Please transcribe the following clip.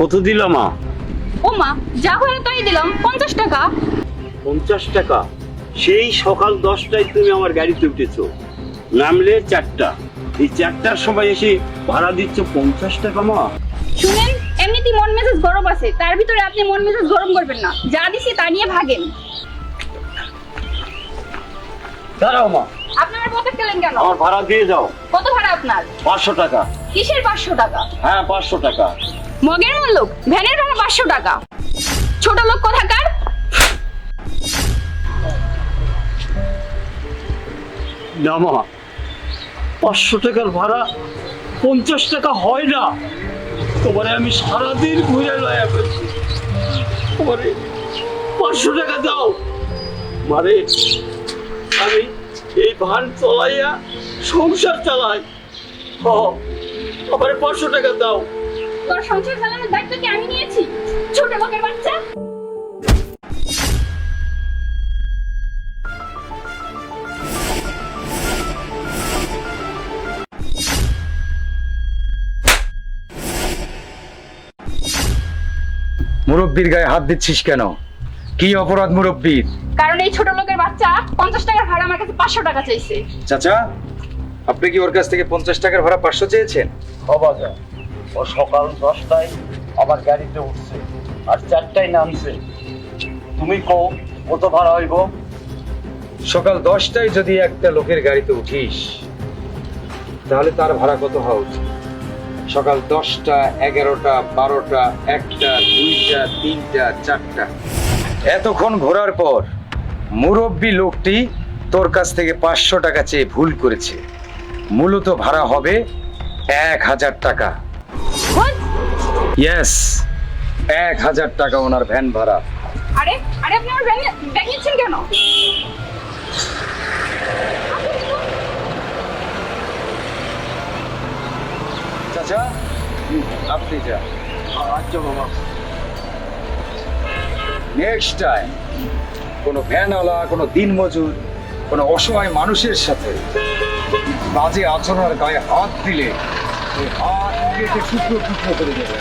কত দিলা মা? ও মা, যা হলো তাই দিলাম, 50 টাকা। 50 টাকা? সেই সকাল 10টায় তুমি আমার গাড়িতে উঠেছো, নামলে 4টা, এই 4টার সময় এসে ভাড়া দিচ্ছ 50 টাকা মা? শুনেন, এমনিতেই মন মেজাজ গরম আছে, তার ভিতরে আপনি মন মেজাজ গরম করবেন না। যা দিছি তা নিয়ে ভাগেন। দাঁড়াও মা, আপনারা পথে গেলেন কেন? আমার ভাড়া দিয়ে যাও। কত ভাড়া আপনার? 500 টাকা। কিসের 500 টাকা? হ্যাঁ 500 টাকা। মগের লোক, ভ্যানের ভাড়া 500 টাকা। ছোট লোক কোথাকার। না মা, 500 টাকার ভাড়া 50 টাকা হয় না। তোমারে আমি সারাদিন ঘুরে লয়া ফেলছি, তোমারে 500 টাকা দাও। মারে, আমি এই ভান চলাইয়া সংসার চালাই, আমার 500 টাকা দাও। তোর সংসার চালানোর দায়িত্ব কি আমি নিয়েছি? ছোট লোকের বাচ্চা। মুরব্বির গায়ে হাত দিচ্ছিস কেন? কি অপরাধ মুরব্বির? কারণ এই ছোট লোকের বাচ্চা 50 টাকার ভাড়া আমার কাছে 500 টাকা চাইছে। চাচা, আপনি কি ওর কাছ থেকে 50 টাকার ভাড়া 500 চেয়েছেন? বাজা, ও সকাল 10টায় আমার গাড়িতে উঠছে আর 4টায় নামছে। তুমি কও কত ভাড়া হইব? সকাল 10টায় যদি একটা লোকের গাড়িতে উঠিস, তাহলে তার ভাড়া কত হওয়া উচিত? সকাল 10টা, 11টা, 12টা, 1টা, 2টা, 3টা, 4টা, এতক্ষণ ঘোরার পর মুরব্বি লোকটি তোর কাছ থেকে 500 টাকা চেয়ে ভুল করেছে। মূলত ভাড়া হবে 1000 টাকা। হোয়াট? ইয়েস, 1000 টাকা ওনার ভ্যান ভাড়া। আরে আরে, আপনি আমার ব্যাগ নিচ্ছেন কেন? চাচা, আপনি যান। আচ্ছা বাবা। নেক্সট টাইম কোনো ভ্যানওয়ালা, কোনো দিনমজুর, কোনো অসহায় মানুষের সাথে বাজে আচরণের গায়ে হাত দিলে ওই হাত কেটে টুকরো টুকরো করে দেবে।